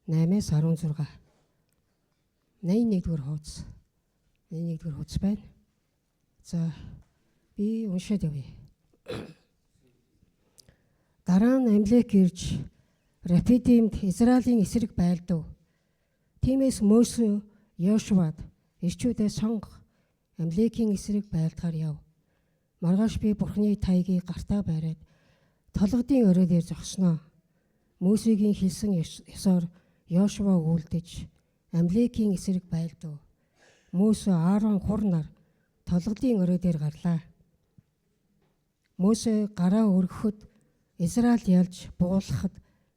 8-аас 16. 81-р хуудас. 81-р хуудас байна. За би уншаад явъя. Дараа нь Амлек ирж Рафидимд Израилийн эсрэг байлдав. Тиймээс Мөсө Йошуад ирчүүдээ сонгох Амлекийн эсрэг байлдахаар яв. Маргааш би Бурхны тайгийг гартаа байраад толгодын орой дээр зогсноо. Мөсегийн хэлсэн ёсоор Йошуа үйлдэж Амлекийн эсрэг байлдав. Мөсө Аарон хур нар толгодын орой дээр гарлаа. Мөсө гараа өргөхөд Израиль ялж буулгахад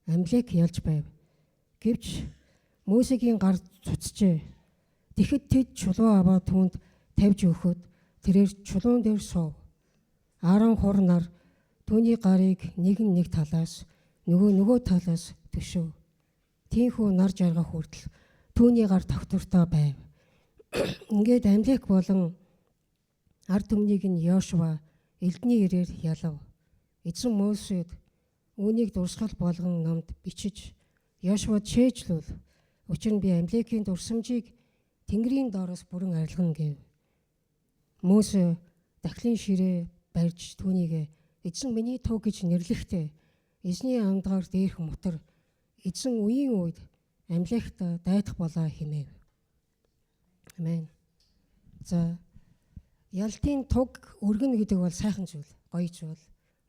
Амлек ялж байв. Гэвч Мөсегийн гар цуцжээ. Тэгэхэд тэд чулуу аваа түүнд тавьж өгөхөд тэрээр чулуун дээр суув. Аарон хур нар түүний гарыг нэг талаас нөгөө талаас төшөв. Тийхүү нар жаргах хүртэл түүний гар тогтвортой байв. Ингээд Амлек болон ард түмнийг нь Йошуа элдний ирээр ялав. Эзэн Мөсед үүнийг дурсгал болгон номд бичиж Йошуад шээжлүүл. Учир нь би Амлекийн дурсамжийг Тэнгэрийн доороос бүрэн арилгана гэв. Мөсө дахлын ширээ барьж түүнийг эзэн миний туг гэж нэрлэхдээ эзний амдгаар дээрх мотор эзэн үеийн үед Амлект дайдах болоо хэмэв. Амен. За ялтын туг өргөнө гэдэг бол сайхан зүйл, гоё зүйл,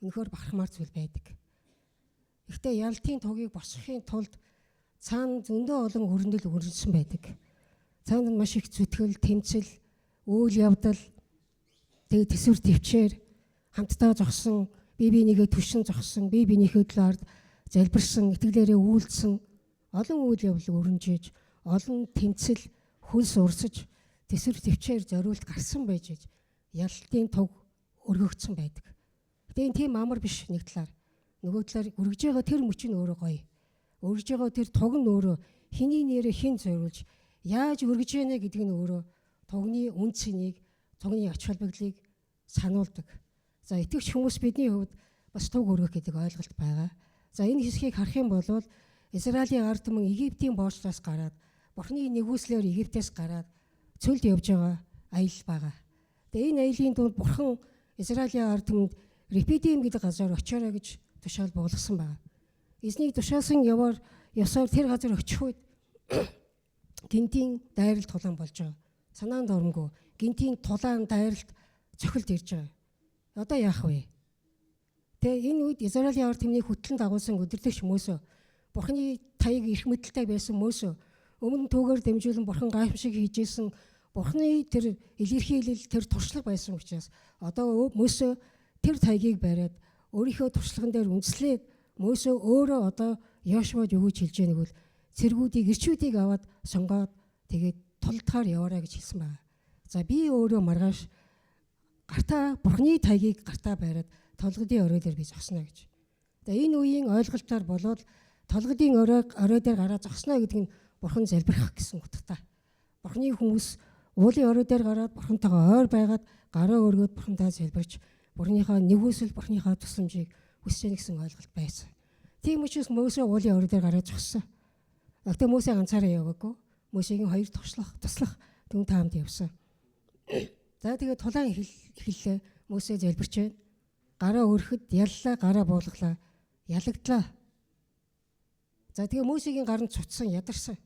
өнөхөр бахархмаар зүйл байдаг. Гэхдээ ялтын тугийг босгохын тулд цаана зөндөө олон өрнөл өрнөсөн байдаг. Цаана маш их зүтгэл, тэмцэл, үйл явдал, тэгээд төсвөр төвчээр хамтдаа зогсон, бие бинийгээ түшин зогсон, бие биенийхээ төлөө залбирсан, итгэлээрээ үйлдсэн, олон үйл явдал өрнжиж, олон тэмцэл, хөлс урсаж, төсвөр төвчээр зориулт гарсан байж ялтын туг өргөгдсөн байдаг. Гэтэ энэ тийм амар биш нэг талаар. Нөгөө талаар өргөж байгаа тэр мөч нь өөрөө гоё. Өргөж байгаа тэр туг нь өөрөө хэний нэрээ хэн зориулж яаж өргөж яана гэдэг нь өөрөө тугны үн цэнийг, тугны ач холбогдлыг сануулдаг. За итгэвч хүмүүс бидний хувьд бас туг өргөх гэдэг ойлголт байгаа. За энэ хэсгийг харах юм бол Израилийн ард түмэн Египтийн боолчлоос гараад Бурхны нэгүслээр Египтээс гараад цөлд явж байгаа аялал байгаа. Тэгээ энэ аялын дунд Бурхан Израилийн ард түмэнд Рефидим гэдэг газар очиорой гэж тушаал буулгасан байна. Эзнийг тушаасан ёсоор тэр газар очих үед гинтийн дайралт тулаан болж байгаа. Санаанд оромгүй гинтийн тулаан дайралт цохилд ирж байгаа. Одоо яах вэ? Тэгээ энэ үед Израилийн ард түмний хөтлөн дагуулсан өдөрлөгч Мөсө, Бурхны таяг эрх мэдэлтэй байсан Мөсө, өмнө түүгээр дамжуулан Бурхан гайхамшиг хийжсэн Бурхны тэр илэрхийлэл, тэр туршлага байсан учраас одоо Мөсө тэр таягийг бариад өөрийнхөө туршлаган дээр үндэслээд Мөсө өөрөө одоо Йошуад юу гэж хэлж байгааг бол цэргүүдийг, ирчүүдийг аваад сонгоод тэгээд тулдгаар яваарай гэж хэлсэн байна. За би өөрөө маргааш гартаа Бурхны таягийг гартаа бариад толгодын орой дээр би зогсноо гэж. Тэгээ энэ үеийн ойлголтоор болоод толгодын орой дээр гараа зогсноо гэдэг нь Бурхан залбирах гэсэн утгатай. Бурхны хүмүүс уулын орой дээр гараад Бурхантайгаа ойр байгаад гараа өргөд Бурхантай залбирч Бурхныхаа нэгүсэл, Бурхныхаа тусламжийг хүсэж яах гэсэн ойлголт байсан. Тийм учраас Мөсө уулын орой дээр гараад зогссон. Гэхдээ Мөсө ганцаараа яваагүй. Мөсегийн хоёр туслах түн таамд явсан. За тэгээд тулаан эхэллээ. Мөсө залбирч байна. Гараа өргөхөд яллаа, гараа буулгалаа, ялагдлаа. За тэгээд Мөсегийн гар нь цуцсан, ядарсан.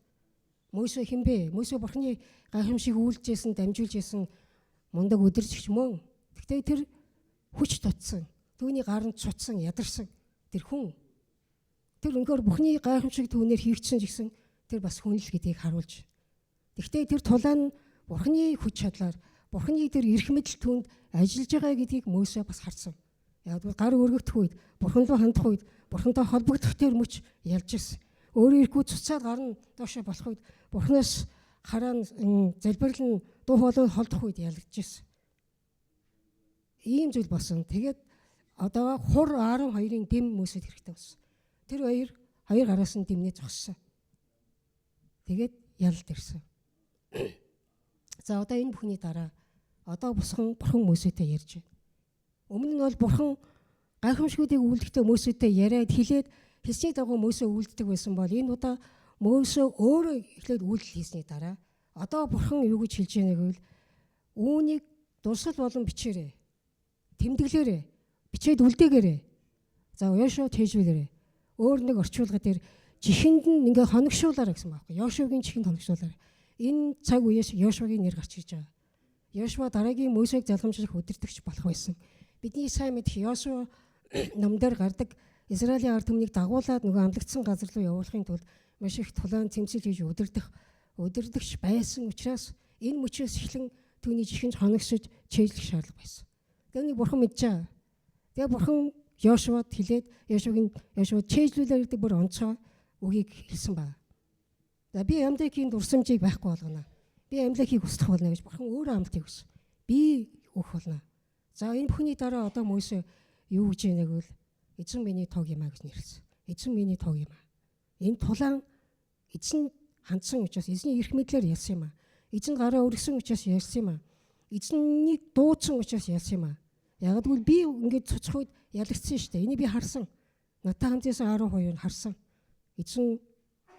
Мөсө хинбэ? Мөсө Бурхны гайхамшиг үйлдэлжсэн, дамжуулжсэн мундаг өдөржигч мөн. Гэхдээ тэр хүч тутсан. Түүний гар нь цуцсан, ядарсан. Тэр хүн. Тэр өнөөр Бурхны гайхамшиг түүнээр хийгдсэн гэсэн тэр бас хүн л гэдгийг харуулж. Гэхдээ тэр тулаан нь Бурхны хүч чадлаар, Бурхны тэр эрх мэдэл түүнд ажиллаж байгаа гэдгийг Мөсө бас харсан. Яг бол гар өргөгдөх үед, Бурхан руу хандах үед, Бурхантай холбогдох тэр мөч ялж ирсэн. Өөрөө ирэхгүй цуцаад гар нь доошоо болох үед Бурханаас хараа залбирлан дуу хоолой холдох үед ялгаж ирсэн. Ийм зүйл болсон. Тэгээд одоо хур Аарон хоёрын дэм Мөсөд хэрэгтэй болсон. Тэр хоёр гараас нь дэмнээ зогссон. Тэгээд ялалт ирсэн. За одоо энэ бүхний дараа одоо Бурхан Мөсөдтэй ярьж байна. Өмнө нь бол Бурхан гайхамшгуудыг үйлдэхдээ Мөсөдтэй яриад хэлээд хэлсний дагуу Мөсө үйлддэг байсан бол энэ удаа Мөсө өөрөө эхлээд үйлдэл хийсний дараа одоо бурхан юу гэж хэлж байгааг гэвэл үүнийг дурсал болон бичээрэй. Тэмдэглээрэй. Бичээд үлдээгээрэй. За Йошуа тээжүүлээрэй. Өөр нэг орчуулга дээр чихэнд нь ингээ хоногшуулаарай гэсэн байхгүй. Йошуагийн чихэнд хоногшуулаарай. Энэ цаг үеэс Йошуагийн нэр гарч ирж байгаа. Йошуа дараагийн Мөсег залгамжлах удирдагч болох байсан. Бидний сайн мэдэх Йошуа ном дээр гардаг Израилийн ард түмнийг дагуулад нөгөө амлагдсан газар руу явуулахын тулд маш их тулаан тэмцэл хийж удирдагч байсан учраас энэ мөчөөс эхлэн түүний чихэнд хоногсож чэйжлэх шаардлага байсан. Тэнийг бурхан мэдж байгаа. Тэгээ бурхан Йошуад хэлээд Йошуад чэйжлүүлэр гэдэг бүр онцгой үгийг хэлсэн байна. За би Амлекийн дурсамжийг байхгүй болгоно. Би Амлекийг устгах болно гэж бурхан өөрөө амлалтыг өгсөн. Би өгөх болно. За энэ бүхний дараа одоо Мөсө юу гэж ийнэг вэ? Эзэн миний тог юм а гэж нэрлсэн. Эзэн миний тог юм а. Энэ тулаан эзэн хандсан учраас эзний эрх мэдлэр ялсан юм а. Эзэн гараа өргөсөн учраас ялсан юм а. Эзнийг дуудсан учраас ялсан юм а. Ягдвал би ингээд цоцох үед ялагдсан шүү дээ. Энийг би харсан. Надтай хамтсан 12 нь харсан. Эзэн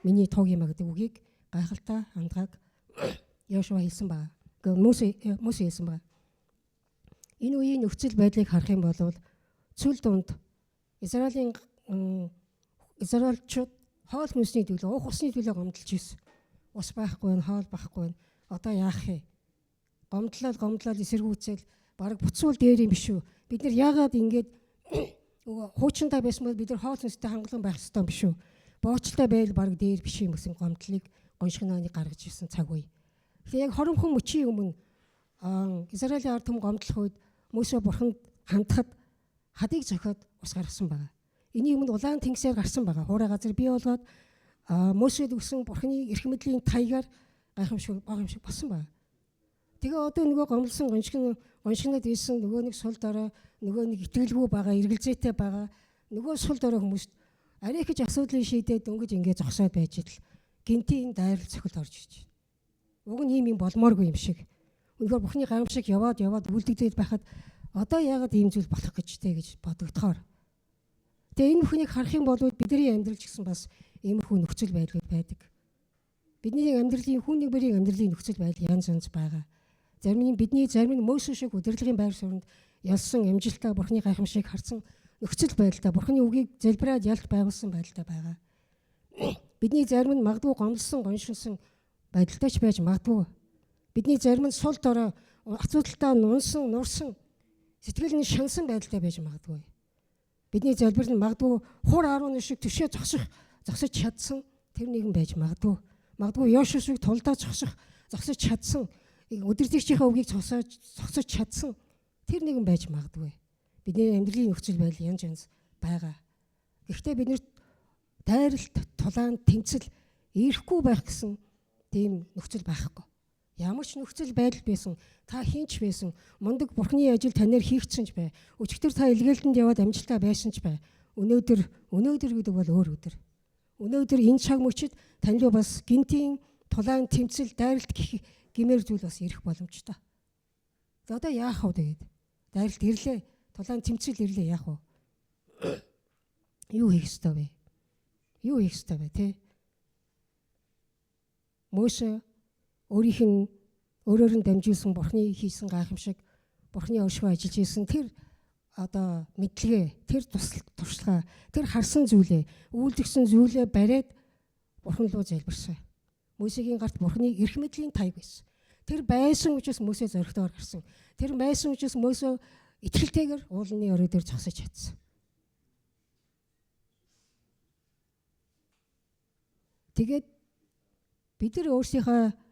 миний тог юм а гэдэг үгийг гайхалтай хандгааг Йошуа хэлсэн байна. Гэхдээ Мөсө хэлсэн байна. Энэ үеийн нөхцөл байдлыг харах юм бол цүл дунд Израильчууд хоол хүнсний төлөө, уух усны төлөө гомдлж ирсэн. Ус байхгүй нь, хоол байхгүй нь. Одоо яах вэ? Гомдлол эсэргүүцэл бараг буцуул дээр юм биш үү? Бид нар яагаад ингэж хуучиндаа байсан бол бид нар хоол хүнстэй хангалуун байх ёстой юм биш үү? Боочтой байл бараг дээр биш юм гэсэн гомдлыг гоншигнааны гаргаж ирсэн цаг үе. Тэгэхээр яг 20 хүн мөчийн өмнө Израилийн ард түмэн гомдлох үед Мөсө бурханд хандахад хадыг зохиод ус гаргасан байна. Эний өмнө улаан тэнгисээр гарсан байгаа. Хуурай газар бий болгоод Мөсөд өгсөн бурханы эрх мэдлийн таягаар гайхамшиг болсон байна. Тэгээ одоо нөгөө гомдлсон гоншигнад ийсэн нөгөө нэг сул дорой, нөгөө нэг итгэлгүй байгаа, эргэлзээтэй байгаа, нөгөө сул дорой хүмүүст арай их асуудлыг шийдээд дөнгөж ингээд зогсоод байж идэл гинтийн дайрал цохилт орж ирж байна. Уг нь ийм юм болмооргүй юм шиг. Үнэхээр Бурхны гайхамшиг яваад үлдэгдээд байхад одоо яагаад ийм зүйл болох гэжтэй гэж бодогдохоор. Тэгээ энэ бүхнийг харах юм бол бидний амьдрал ч гэсэн бас иймэрхүү нөхцөл байдлууд байдаг. Бидний амьдралын хүн нэг бүрийн амьдралын нөхцөл байдал янз янз байгаа. Зарим нь Мөсө шиг удирдлагын байр суурьнд ялсан амжилттай Бурхны гайхамшиг харсан нөхцөл байдалтай Бурхны үгийг залбираад ялт байгуулсан байдалтай байгаа. Бидний зарим нь магадгүй гомдлсон, гоншинсан байдалтай ч байж магадгүй. Бидний зарим нь сул дорой асуудалтай нурсан сэтгэл нь шансан байдалтай байж магадгүй. Бидний залбир нь магадгүй хур 11 шиг төшөө зогсож чадсан тэр нэгэн байж магадгүй. Магадгүй Йошуа шиг тулдаа зогсож чадсан өдөртөгчийнхээ үгийг зогсож чадсан тэр нэгэн байж магадгүй. Бидний амьдралын нөхцөл байдал янз байгаа. Гэхдээ бид дайралт, тулаан, тэмцэл ирэхгүй байх гэсэн тийм нөхцөл байхгүй. Ямар ч нөхцөл байдал байсан, та хинч байсан, мундаг Бурхны ажил танаар хийгдсэн ч бай. Өчигдөр та илгээлтэнд яваад амжилттай байсан ч бай. Өнөөдөр гэдэг бол өөр өдөр. Өнөөдөр энэ цаг мөчид танд бас гинтийн тулаан, тэмцэл, дайралт гэх гэмээр зүйл бас ирэх боломжтой. Одоо яах вэ тэгээд? Дайралт ирлээ, тулаан, тэмцэл ирлээ яах вэ? Юу хийх ёстой вэ? Юу хийх ёстой вэ, те? Мөсө өөрөөр нь дамжуулсан Бурхны хийсэн гайхамшиг, Бурхны өршөө ажиллаж исэн тэр одоо мэдлэгээ, тэр туршлага, тэр харсан зүйлээ, үйлдэгсэн зүйлээ бариад Бурхан руу залбирсан. Мөсегийн гарт Бурхны эрх мэдлийн таяг байсан. Тэр байсан учраас Мөсө зоригтойгоор гарсан. Тэр байсан учраас Мөсө итгэлтэйгээр уулын өрөө дээр зогсож чадсан. Тэгээд бид нар өөрсдийнхөө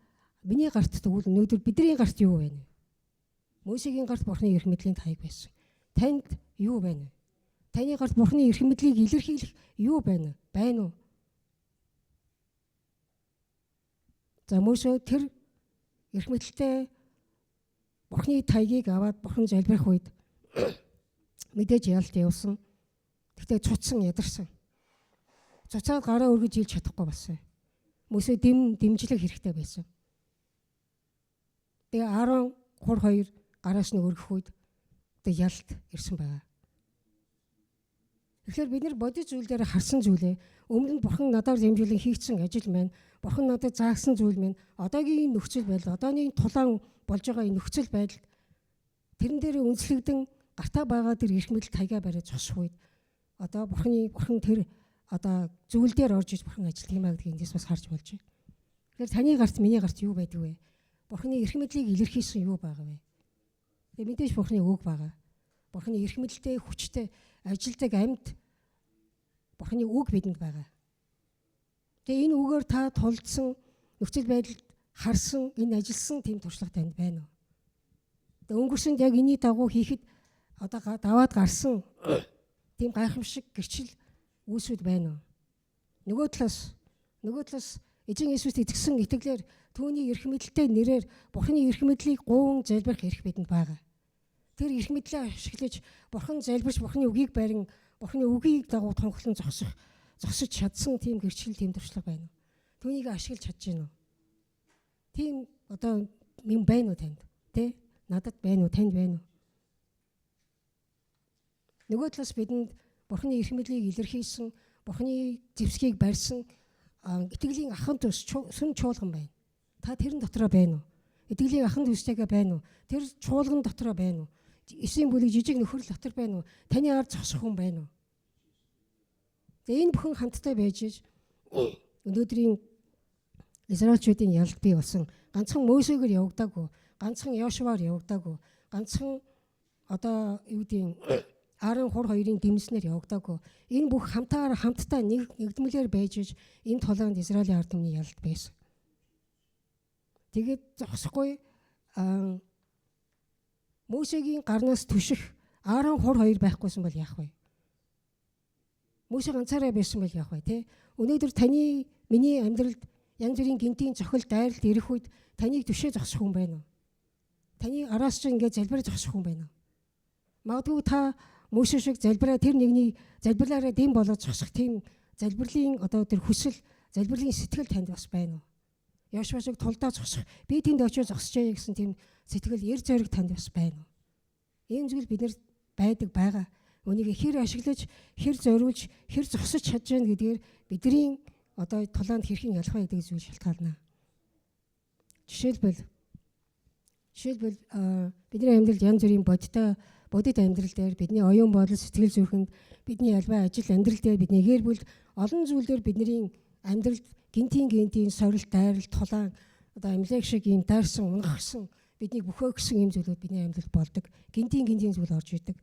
миний гарт тэгвэл өнөөдөр бидний гарт юу байна вэ? Мөсегийн гарт Бурхны эрх мэдлийн таяг байсан. Танд юу байна вэ? Таны гарт Бурхны эрх мэдлийг илэрхийлэх юу байна вэ? Байна уу? За Мөсө тэр эрх мэдэлтэй Бурхны таягийг аваад Бурхан залбирах үед мэдээж ялт явсан. Гэхдээ цуцсан ядарсан. Цуцаад гараа өргөж илж чадахгүй болсон. Мөсө дэмжлэг хэрэгтэй байсан. Тэгээ 12 гараас нь өргөх үед ялт ирсэн байгаа. Тэгэхээр бид нар бодит зүйл дээр харсан зүйлээ өмнө нь Бурхан надаар дэмжүүлэн хийгдсэн ажил маань, Бурхан надад заасан зүйл маань, одоогийн нөхцөл байдал, одооний тулаан болж байгаа энэ нөхцөл байдал тэрэн дээр үнслэгдэн гартаа байгаа тэр эрх мэдэл таяга бариад цосх үед одоо Бурхан тэр одоо зүйл дээр орж иж Бурхан ажилтдаг юм аа гэдгийг эндээс бас харж болж байна. Тэгэхээр таны гарт миний гарт юу байдаг вэ? Бурханы эрх мэдлийг илэрхийлсэн юу байгаа вэ? Тэгээ мэдээж Бурханы үг байгаа. Бурханы эрх мэдэлтэй хүчтэй ажилдаг амьд Бурханы үг бидэнд байгаа. Тэгээ энэ үгээр та тулдсан нөхцөл байдалд харсан энэ ажилсан тийм туршлага танд байна уу? Тэгээ өнгөрсөнд яг энэний дагуу хийхэд одоо даваад гарсан тийм гайхамшиг гэрчил үүсвэд байна уу? Нөгөө талаас эзэн Иесуст итгэсэн итгэлээр түүний эрх мэдэлтэй нэрээр Бурханы эрх мэдлийг гуун залбирах эрх бидэнд байгаа. Тэр эрх мэдлээ ашиглаж Бурхан залбирч Бурханы үгийг барин Бурханы үгийг дагуу тунхлан зогсож чадсан тийм гэрчлэл тийм туршлага байна уу? Түүнийг ашиглаж чадж гин үү? Тийм одоо юм байна уу танд? Тэ? Надад байна уу? Танд байна уу? Нөгөө талаас бидэнд Бурханы эрх мэдлийг илэрхийлсэн, Бурханы зэвсгийг барьсан итгэлийн ахын төс сүм чуулган байна. Та тэрэн дотроо байна уу? Итгэлийн ахын төстэйгээ байна уу? Тэр чуулган дотроо байна уу? Эсийн бүлэг жижиг нөхөрл дотор байна уу? Таны ард зогсох хүн байна уу? Тэгээ энэ бүхэн хамтдаа байж өнөөдрийн Израильчүүдийн ялд бий болсон. Ганцхан Мөсегээр явагдаагүй, ганцхан Йошуаар явагдаагүй, ганцхан одоо юу гэдэг Аарон хур хоёрын дэмжснээр явагдаагүй. Энэ бүх хамтдаа нэгдмэлээр байж энэ тулаанд Израилийн ард түмний ялд байсан. Тэгээд зогсохгүй Мөсегийн гарнаас түших Аарон хур хоёр байхгүйсэн бол яах вэ? Мөсе ганцаараа байсан бол яах вэ, те? Өнөөдөр таны миний амьдралд янз бүрийн гинтийн цохил дайралд ирэх үед таныг түшээ зогсох хүн байна уу? Таны араас чинь ингээд залбираа зогсох хүн байна уу? Магадгүй та Мөсе шиг залбираа тэр нэгний залбирлаараа дэм болоод зогсох тийм залбирлын одоо тэр хүсэл, залбирлын сэтгэл танд бас байна уу? Йошуа шиг тулдаа зогсох, би тэнд очиж зогсчихъя гэсэн тийм сэтгэл, ер зориг танд бас байна уу? Ийм зүйл бид нар байгаа. Үнийг хэр ашиглаж, хэр зориулж, хэр зогсож чадж байна гэдгээр бидний одоо тулаанд хэрхэн ялах вэ гэдэг зүйл шалтгаална. Жишээлбэл бидний амьдралд янз бүрийн бодит амьдрал дээр бидний оюун бодол, сэтгэл зүрхэнд, бидний албаа ажил амьдрал дээр бидний гэр бүл олон зүйлээр бидний амьдралд гинтийн сорилт, дайралт, тулаан одоо амлаг шиг ийм дайрсан, унгахсан, биднийг бөхөөгсөн ийм зүйлүүд бидний амьдралд болдог. Гинтийн зүйл орж идэг.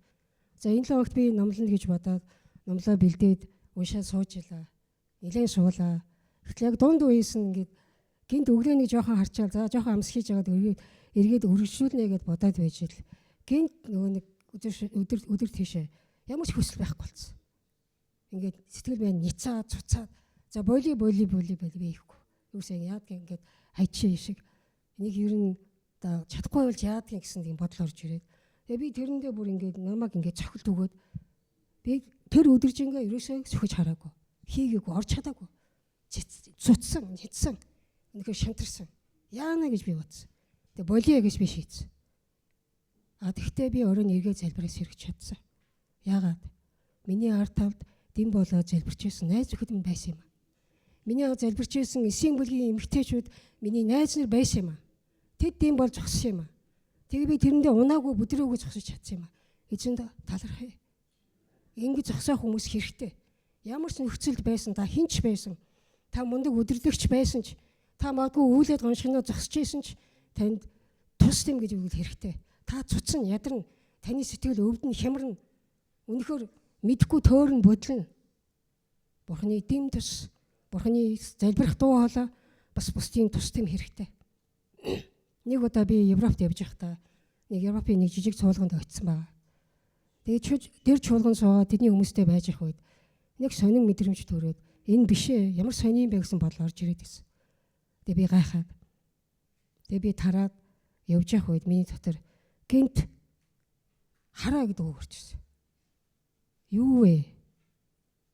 За энэ л огт би номлоно гэж бодоод номлоо бэлдээд уншаад суужлаа. Нилээн суулаа. Гэтэл яг дунд үеэс нь ингээд гинт өглөөний жоохон харчаал, за жоохон амс хийж яагаад эргээд өргөжүүлнэ гэд бодоод байж л гинт нөгөө нэг өдөр тийшээ ямар ч хүсэл байхгүй болсон. Ингээд сэтгэл байна ницаад цуцаад за боли хийхгүй. Юусаа яадг ингээд хайчаа шиг энийг ер нь одоо чадахгүй болж яадг гэсэн тийм бодол орж ирээд тэгээ би тэрэндээ бүр ингээд намайг ингээд цохилт өгөөд би тэр өдөржингөө ерөөсөө сөхөж хараагүй. Хийгээгүй, орж чадаагүй. Цуцсан, нитсэн. Үнэхээр шантарсан. Яана гэж би бодсон. Тэгээ болиё гэж би шийдсэн. Тэгтээ би оройн эргээ залбираа сэргэж чадсан. Яагаад? Миний ард талд дэм болоод залбирч байсан найз нөхөд минь байсан юм аа. Миний залбирч байсан эсийн бүлгийн эмэгтэйчүүд миний найз нар байсан юм аа. Тэд дэм болж зогссон юм аа. Тэгээ би тэрэндээ унаагүй бүдрөөгөө зогсож чадсан юм аа. Эзэнд талархъя. Ингэж зогсоох хүмүүс хэрэгтэй. Ямар ч нөхцөлд байсан, та хинч байсан, та мундаг өдөрлөгч байсан ч, та магадгүй үүлээд гоншгиноо зогсож байсан ч танд тус дэм гэж үгэл хэрэгтэй. Та цуцсан, ядарна, таны сэтгэл өвдөн, хямрна. Үнэхээр мэдхгүй төөрн бодлно. Бурханы дэм тус, Бурханы залбирах дуу хоолой бас бусдын тус дэм хэрэгтэй. Нэг удаа би Европт явж байхдаа Европын нэг жижиг цуулганд очсон байгаа. Тэгээд тэр чуулган суугаад тэдний хүмүүстэй байж их үед нэг сонин мэдрэмж төрөөд энэ биш ээ, ямар сони юм бэ гэсэн бодол орж ирээд байсан. Тэгээд би гайхаад. Тэгээд би тараад явж явах үед миний дотор гинт хараа гэдэг үг орж ирсэн. Юу вэ?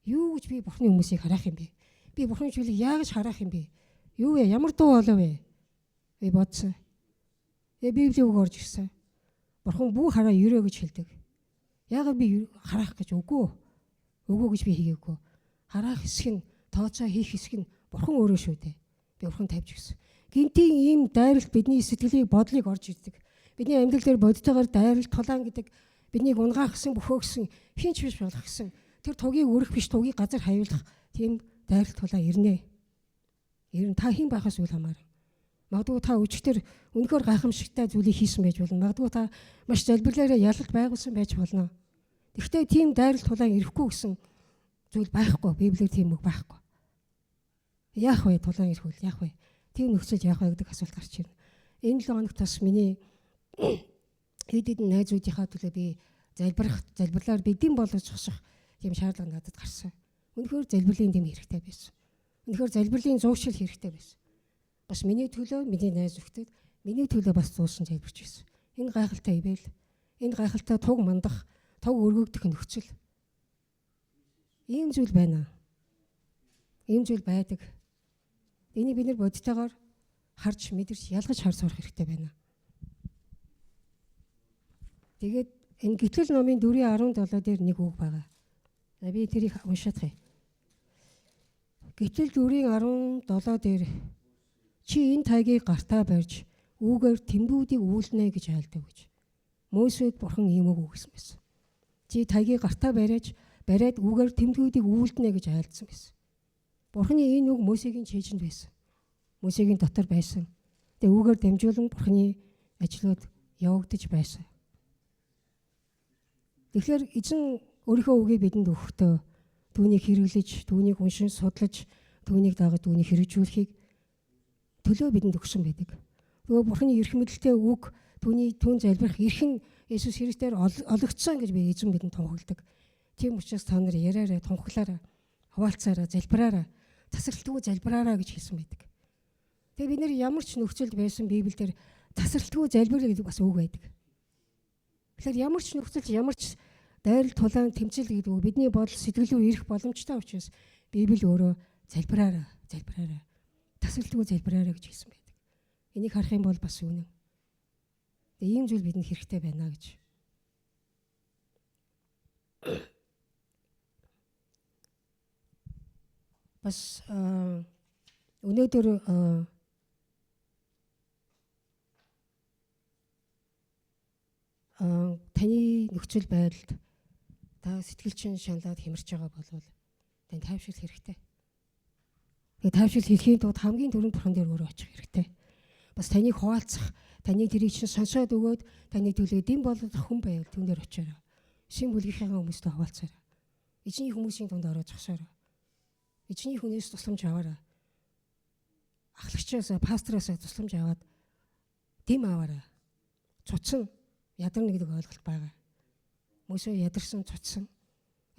Юу гэж би Бурхны хүмүүсийг харах юм бэ? Би Бурхны зүйлийг яаж харах юм бэ? Юу вэ? Ямар дуу хоолой вэ? Би бодсон. Тэгээд Библийн үг орж ирсэн. Бурхан бүх хараа ерөө гэж хэлдэг. Яагаад би харах гэж үгүй. Үгүй гэж би хийгээгүй. Харах хэсэг нь, тооцоо хийх хэсэг нь Бурхан өөрөө шүү дээ. Би Бурхан тавьж гисэн. Гинтийн ийм дайралт бидний сэтгэлийг, бодлыг орж ирдэг. Бидний амьдрал дээр бодитойгоор дайралт, тулаан гэдэг биднийг унгаахсан, бөхөөгсөн хинч биш болох гэсэн. Тэр тугийг өрөх биш, тугийг газар хавилах тийм дайралт тулаан ирнэ. Ер нь та хэн байхаас үл хамааран. Магадгүй та өчигдөр үнэхээр гайхамшигтай зүйлийг хийсэн байж болно. Магадгүй та маш залбирлаараа ялалт байгуулсан байж болно. Гэхдээ тийм дайралт тулаан ирэхгүй гэсэн зүйл байхгүй. Библиэр тийм үг байхгүй. Яах вэ тулаан ирэхвэл яах вэ? Тийм нөхцөлд яах вэ гэдэг асуулт гарч ирнэ. Энэ 7 хоногт бас миний хэд хэдэн найзуудынхаа төлөө би залбирлаар бидэн болгож зогсох тийм шаардлага надад гарсан. Үнэхээр залбирлын дэм хэрэгтэй байсан. Үнэхээр залбирлын зууршил хэрэгтэй байсан. Бас миний төлөө, миний найз нөхдөд миний төлөө бас зуулсан залбирч байсан. Энэ гайхалтай ивэл, энэ гайхалтай туг мандах, туг өргөгдөх нөхцөл. Ийм зүйл байна. Ийм зүйл байдаг. Энийг бид нар бодтойгоор харж мэдэрч ялгаж хар сурах хэрэгтэй байна. Тэгээд энэ Гитлэл номын 4:17 дээр нэг үг байгаа. Би тэрийг уншаадах юм. Гитлэл 4:17 дээр чи энэ тайгийг гартаа барьж үүгээр тэмдүүдийг үүлнэ гэж айлдаг гэж. Мөсөд Бурхан ийм үг өгсөн байсан. Чи тайгийг гартаа бариад үүгээр тэмдүүдийг үүлднэ гэж айлдсан байсан. Бурханы энэ үг Мөсегийн чэйжинд байсан. Мөсегийн дотор байсан. Тэгээ үүгээр дамжуулан Бурханы ажлууд явагдаж байсан. Тэгэхээр эзэн өөрийнхөө үгийг бидэнд өгөхдөө түүнийг хэрэглэж, түүнийг уншин судлаж, түүнийг дагаж, түүнийг хэрэгжүүлэхийг төлөө бидэнд өгсөн байдаг. Нөгөө Бурханы эрх мэдэлтэй үг, түүн залбирах эрх нь Есүс Христээр олгогдсон гэж би эзэн бидэнд тунхагладаг. Тийм учраас та нар яриараа, тунхаглаараа, хуваалцаараа, залбираараа, тасралтгүй залбираараа гэж хэлсэн байдаг. Тэгээ бид нэр ямар ч нөхцөлд байсан Библиэлд тасралтгүй залбирал гэдэг бас үг байдаг. Тэгэхээр ямар ч нөхцөлд, ямар ч дайрал тулаан тэмцэл гэдэг үг бидний бодол сэтгэл рүү ирэх боломжтой учраас Библи өөрөө залбираараа, тасралтгүй залбираараа гэж хэлсэн байдаг. Энийг харах юм бол бас үнэн. Тэгээ ийм зүйл бидэнд хэрэгтэй байна гэж. Бас өнөөдөр таны нөхцөл байдалд та сэтгэлчин шаналаад хямарч байгаа бол тань тайвшрал хэрэгтэй. Тэгээ тайвшрал хэлхийн тулд хамгийн түрүүнд Бурхан дээр өөрөө очих хэрэгтэй. Бас таныг хуваалцах, таны тэрийг чинь сонсоод өгөөд таны төлөө дэм болгох хүн байвал түн дээр очиороо. Шин бүлгийнхээ хүмүүстэй хуваалцаарай. Эзний хүмүүсийн дунд ороод зогсоорой. Эзний хүнээс тусламж аваарай. Ахлагчаас, пастороос тусламж аваад дэм аваарай. Цуцсан ядарна гэдэг ойлголт байгаа. Мөсөө ядарсан, цуцсан.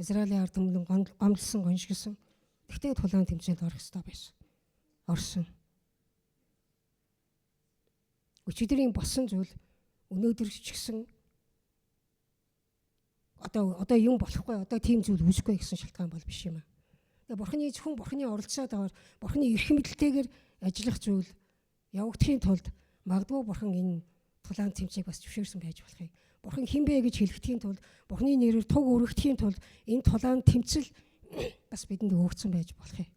Израилийн ард түмэн гомдлсон, гоншигсан. Тэгтээ тулаан тэмцээнд орох ёстой байсан. Орсон. Өчигдрийн болсон зүйл өнөөдөр ч гэсэн одоо юм болохгүй, одоо тийм зүйл үүсэхгүй гэсэн шалтгаан бол биш юм аа. Тэгээ Бурханы зөвхөн Бурханы оролцоод аваар Бурханы эрх мэдэлтэйгээр ажиллах зүйл явагдахын тулд магадгүй Бурхан энэ тулаан тэмцээг бас зөвшөөрсөн байж болох юм. Бурхан хэн бэ гэж хэлэхдгийн тулд, Бурханы нэрээр туг өргөхдгийн тулд энэ тулаан тэмцэл бас бидэнд өгөгдсөн байж болох юм.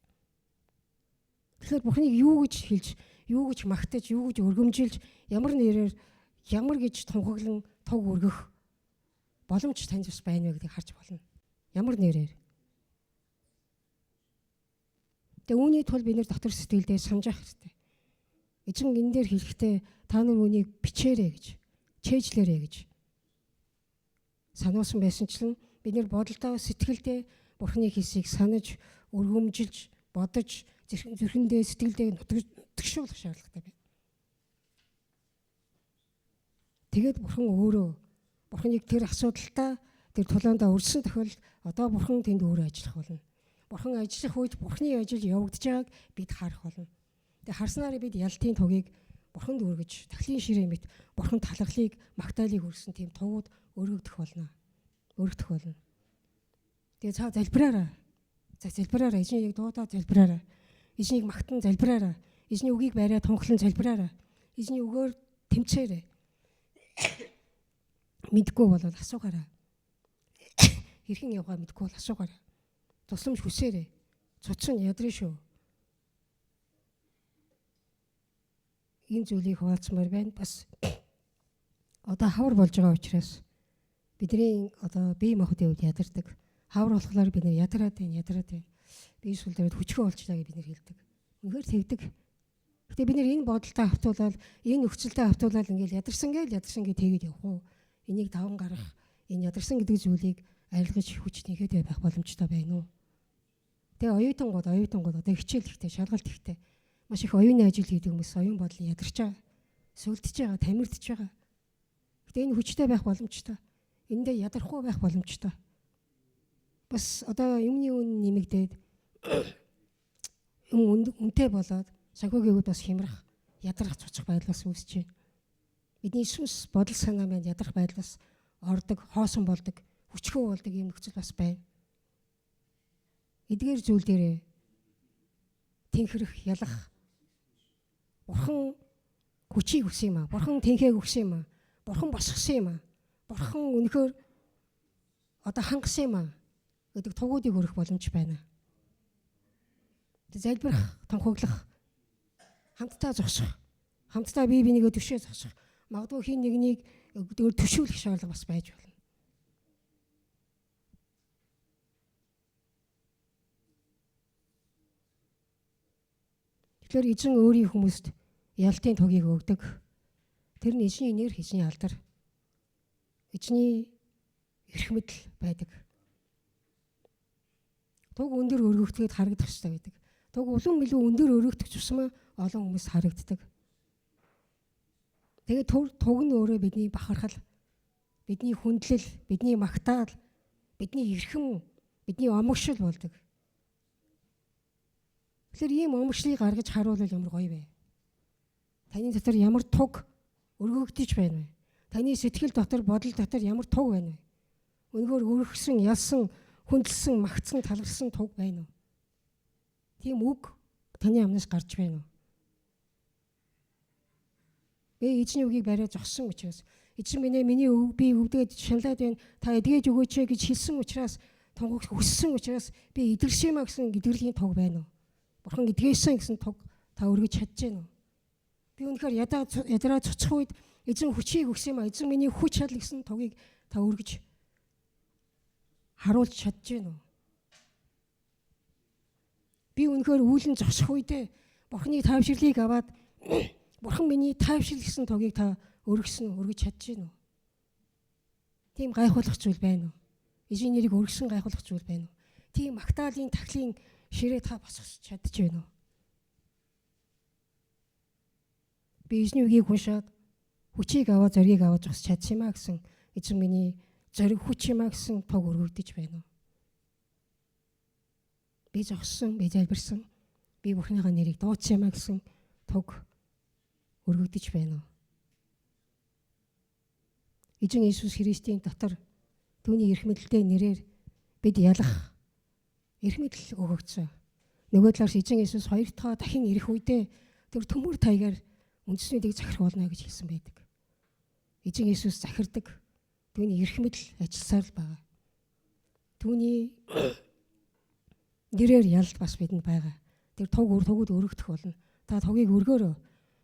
Тэгэхээр Бурханыг юу гэж хэлж, юу гэж магтаж, юу гэж өргөмжилж, ямар нэрээр, ямар гэж тунхаглан туг өргөх боломж танд бас байна вэ гэдгийг харж болно. Ямар нэрээр. Тэгээ үүний тулд бид нэр дотор сэтгэлдээ санаж ах хэрэгтэй. Эзэн энэ дээр хэлэхдээ та нар үүнийг бичээрэй гэж, чэйжлээрэй гэж сануулсан байсанчлан бид нэр бодолдоо сэтгэлдээ Бурханы хийсийг санаж, өргөмжилж, бодож, зүрхэндээ сэтгэлдээ нутагшуулах шаардлагатай байна. Тэгээд Бурхан өөрөө Бурханыг тэр асуудалтаа, тэр тулаандаа өрсөн тохиолдолд одоо Бурхан тэнд өөрөө ажиллах болно. Бурхан ажиллах үед Бурханы ажил явагдаж байгааг бид харах болно. Тэгээ харснаар бид ялтын тугийг Бурханд өргөж, тахлын ширээ мэт Бурхан талархлыг, магтаалыг өргөсөн тийм тугууд өргөгдөх болно. Өргөдөх болно. Тэгээ цаа залбираарай. Залбираарай. Эзнийг дуудаад залбираарай. Эзнийг магтан залбираарай. Эзний үгийг бариа тунхлан залбираарай. Эзний үгээр тэмцээрэй. Мэдгүй бол асуугаарай. Хэрхэн явгаа мэдгүй бол асуугаарай. тусламж хүсээрэй. Цуцсан ядрын шүү. Ийм зүйлийг хуваалцмаар байна. Бас одоо хавар болж байгаа учраас бидний одоо бие махбодын үед ядардаг. Хавар болохоор бид нэр ядраад байна. Бие сул дээр хүчгүй болчихлаа гэж бид нэр хэлдэг. Үнэхээр тэгдэг. Гэтэ бид нэр энэ бодолтой автуулаад, энэ нөхцөлтэй автуулаад ингээл ядарсан гэж тэгээд явах уу? Энийг даван гарах, энэ ядарсан гэдэг зүйлийг арилгаж хүчнийхэд байх боломжтой байна уу? Тэгээ оюутангууд одоо хичээл ихтэй, шалгалт ихтэй маш их оюуны ажил хийдэг хүмүүс оюун бодлон ядарч байгаа. Сүлдэж байгаа, тамирдж байгаа. Гэтэ энэ хүчтэй байх боломжтой. Эндээ ядархгүй байх боломжтой. Бас одоо юмны үн нэмэгдээд үнэтэй болоод санхүүгийгүүд бас хямрах, ядрах цуцах байдлаас үүсэж байна. Бидний сүнс бодол санаа маань ядрах байдлаас ордог, хоосон болдог, хүчгүй болдог юм нөхцөл бас байна. Эдгээр зүйл дээрээ тэнхрэх, ялах. Бурхан хүчийг өгсөн юм аа. Бурхан тэнхээг өгсөн юм аа. Бурхан босгосон юм аа. Бурхан үнэхээр одоо хангасан юм аа гэдэг тугуудыг өрөх боломж байна. Залбирах, тунхаглах, хамтдаа зогсох, хамтдаа бие бинийгээ түшээ зогсох. Магадгүй хин нэгнийг төшөөлөх шаардлага бас байж болно. Тэгэхээр эзэн өөрийн хүмүүст ялтын тугийг өгдөг. Тэр нь эзний нэр, эзний алдар, эзний эрх мэдэл байдаг. Туг өндөр өргөгдөхөд харагдах хэрэгтэй байдаг. Туг улам илүү өндөр өргөгдөх тусмаа олон хүмүүс харагддаг. Тэгээд туг нь өөрөө бидний бахархал, бидний хүндлэл, бидний магтаал, бидний эрхэм, бидний омогшил болдог. Тэгэхээр ийм омогшлыг гаргаж харуулвал ямар гоё вэ? Таны дотор ямар туг өргөгдөж байна вэ? Таны сэтгэл дотор, бодол дотор ямар туг байна вэ? Өнөөр өргөсөн, ялсан, хүндэлсэн, магтсан, талархсан туг байна уу? Тийм үг таны амнаас гарч байна уу? Би эзний үгийг бариад зогссон учраас эзэн минь миний би өвдөд шаналаад байна. Та эдгэж өгөөч гэж хэлсэн учраас тунгах хүссэн учраас би идэршимэ гэсэн идэрлийн туг байна уу? Бурхан эдгээсэн гэсэн туг та өргөж чадж байна уу? Би үнэхээр ядраа цуцах үед эзэн хүчийг өгсөн юм а. Эзэн миний хүч чадал гэсэн тугийг та өргөж харуулж чадж байна уу? Би үнэхээр үүлэн зогсох үедээ Бурханы тайвширлыг аваад Бурхан миний тайвшрал гэсэн тугийг та өргөж чадж байна уу? Тийм гайхуулах зүйл байна уу? Эзний нэрийг өргөсөн гайхуулах зүйл байна уу? Тийм магтаалын тахлын ширээ та босгож чадж байна уу? Би эзний үгийг уншаад хүчийг аваад зориг аваад зогсож чадсан юм а гэсэн эзэн миний зориг хүч юм а гэсэн туг өргөгдөж байна уу? Би зогссон, би залбирсан, би Бурханыхаа нэрийг дуудсан юм а гэсэн туг өргөгдөж байна уу? Эзэн Иесус Христийн дотор түүний эрх мэдэлтэй нэрээр бид ялах эрх мэдэл өгөгдсөн. Нөгөө талаас эзэн Иесус хоёр дахь дахин ирэх үедээ тэр төмөр таягаар үндэснүүдийг захирах болно гэж хэлсэн байдаг. Эзэн Иесус захирдаг. Түүний эрх мэдэл ажилласаар л байгаа. Түүний нэрээр ялалт бас бидэнд байгаа. Тэр тугууд өргөгдөх болно. Та тугийг өргөөрөө.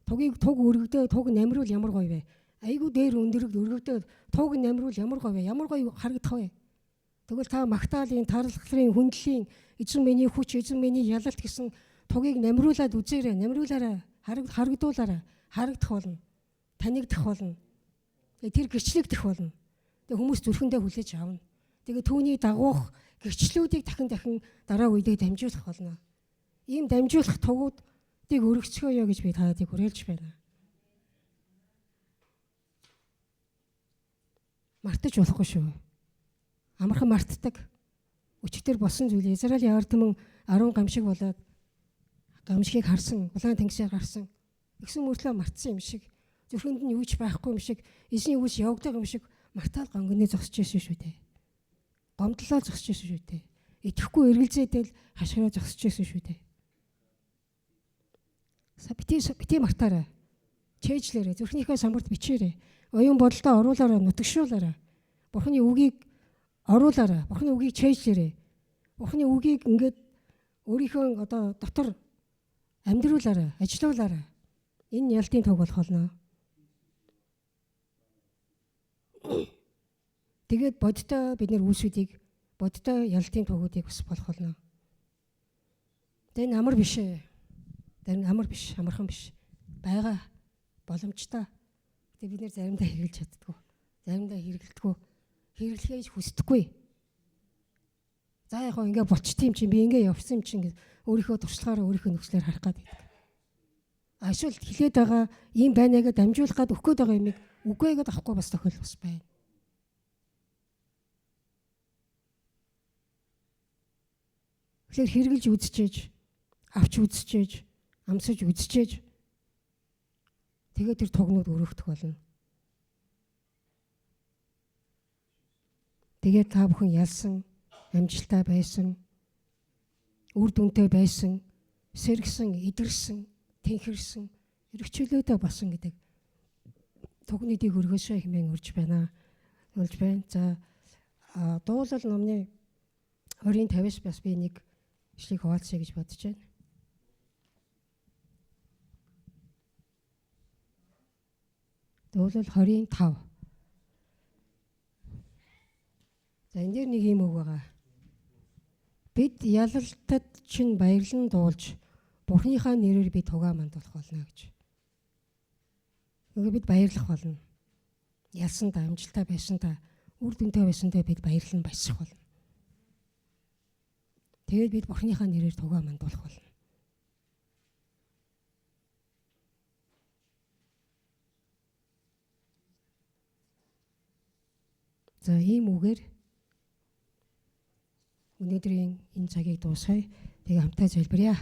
Туг өргөдөө, туг намруул ямар гоё вэ? Айгуу дээр өндөрөд өргөдөө туг намруул ямар гоё вэ? Ямар гоё харагдах вэ? Тэгвэл та магтаалын, тархлын, хүндлийн эзэн миний хүч, эзэн миний ялалт гэсэн тугийг намруулад үзээрэй. Намруулаарай. Харагдуулаарай. Харагдах болно. Танигдах болно. Тэр гэрчлэгдэх болно. Тэгээ хүмүүс зүрхэндээ хүлээж авна. Тэгээ түүний дагуух гэрчлүүдийг дахин дараа үедээ дамжуулах болно. Ийм дамжуулах тугуудыг өргөцгөөё гэж би таадыг хүлээлж байна. Мартаж болохгүй шүү. Амархан мартдаг. Өчигдөр болсон зүйл Израилийн ард түмэн 10 гамшиг болоод гамшигыг харсан, улаан тэнгисээр гарсан. Тэгсэн мөртлөө мартсан юм шиг, зүрхэнд нь юуч байхгүй юм шиг, эзний үгс явдаг юм шиг мартаал гонгоны зогсож ирсэн шүү дээ. Гомдлоо зогсож ирсэн шүү дээ. Итгэхгүй эргэлзээдэл хашгираа зогсож ирсэн шүү дээ. Бити мартаарай. Чэйжлээрэй, зүрхнийхээ самбарт бичээрэй. Оюун бодолдоо оруулаарай, нутагшуулаарай. Бурханы үгийг оруулаарай. Бурханы үгийг чэйжлээрэй. Бурхны үгийг ингээд өөрийнхөө одоо дотор амьдруулаарай, ажилуулаарай. Энэ ялтын төг болох болно. Тэгээд бодтой бид нэр үүсүүдийг бодтой ялтын төгүүдийг бас болох болно. Энэ амар биш ээ. Энэ амар биш, амархан биш. Бага боломжтой. Тэгээд бид нэр заримдаа хэрэглэж чаддгүй. Заримдаа хэрэглэдэггүй. Хэрэглэхээж хүсдэггүй. За яг хоо ингээ болчт юм чинь би ингээ явсан юм чинь өөрийнхөө туршлагаараа өөрийнхөө нөхцлөөр харах гад байдаг. Эсвэл хэлээд байгаа ийм байна гэдэг дамжуулах гад өгөх гээд байгаа юмыг үгүй гэдэг авахгүй бас тохиол бас байна. Тэгэхээр хэрэгжилж үзчихээж, авч үзчихээж, амсаж үзчихээж тэгээд тэр тогнууд өрөвдөх болно. Тэгээд та бүхэн ялсан, амжилттай байсан, үр дүнтэй байсан, сэргсэн, идэрсэн, тэнхэрсэн, эргчлөөдөө болсон гэдэг тогнуудыг өргөсөө хэмээн урьж байна. Урьж байна. За дуулал номны 20-50-аас бас би нэг ишлийг хуваалцъя гэж бодож байна. Дуулал 25. За энэ дэр нэг юм үг байгаа. Бид ялалтад чинь баярлан дуулж Бурхныхаа нэрээр бид тугаа мандуулах болно гэж. Ингээд бид баярлах болно. Ялсан та, амжилттай байсан та, үр дүнтэй байсан та бид баярлан баясах болно. Тэгээд бид Бурхныхаа нэрээр тугаа мандуулах болно. За ийм үгээр өнөөдрийн энэ цагийг дуусгая. Тэгээ хамтаа залбирая.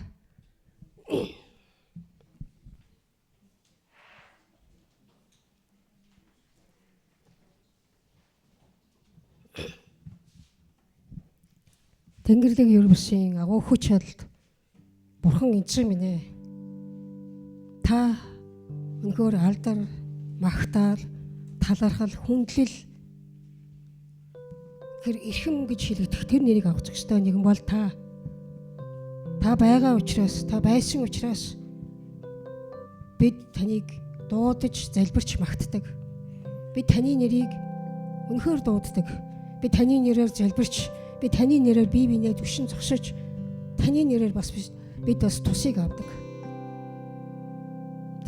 Тэнгэрлэг ер бусын агуу хүч чадалд Бурхан эзэн минь ээ. Та өнөхөр алдар, магтаал, талархал, хүндлэл тэр эрхэм гэж хэлэгдэх тэр нэрийг авах ёстой нэгэн бол та. Та байгаа учраас, та байсан учраас бид таныг дуудаж, залбирч магтдаг. Бид таны нэрийг өнөхөр дууддаг. Бид таны нэрээр залбирч, бид таны нэрээр бие биенээ түшин зогсож, таны нэрээр бас бид бас тусыг авдаг.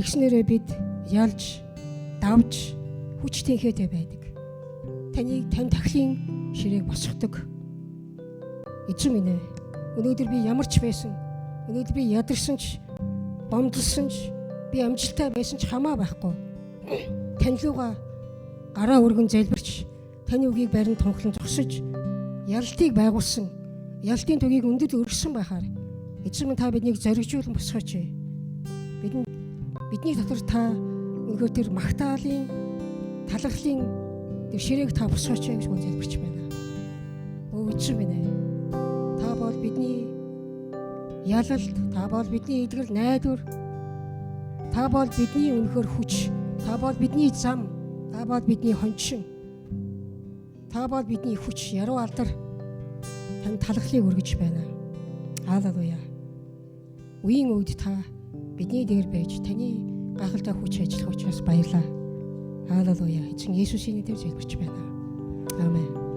Тэгснээрээ бид ялж, давж, хүч тэнхээтэй байдаг. Таныг тань тахлын ширээг босгодог. Эзэн минь ээ, өнөөдөр би ямар ч байсан, өнөөдөр би ядарсан ч, бомдлсон ч, би амжилттай байсан ч хамаа байхгүй. Тань руугаа гараа өргөн залбирч, таны үгийг барин тунхлан зогсож, ялалтыг байгуулсан, ялалтын төгийг өндөд өргөсөн байхаар эзэн минь та биднийг зоригжуулан босгооч. Бидний дотор та өнөхөр тэр магтаалын, талархлын тэр ширээг та босгооч гэж залбирч байна. Өө эзэн минь ээ, та бол бидний ялалт, та бол бидний эдгэр найдвар, та бол бидний өнөхөр хүч, та бол бидний зам, та бол бидний хончин, та бол бидний хүч, яруу алдар тань талархлыг өргөж байна. Халелуя. Үеийн үед та бидний дээр байж таны гайхалтай хүч ажиллах учраас баярлалаа. Халелуя. Эзэн Есүсийн нэрээр залбирч байна. Аамен.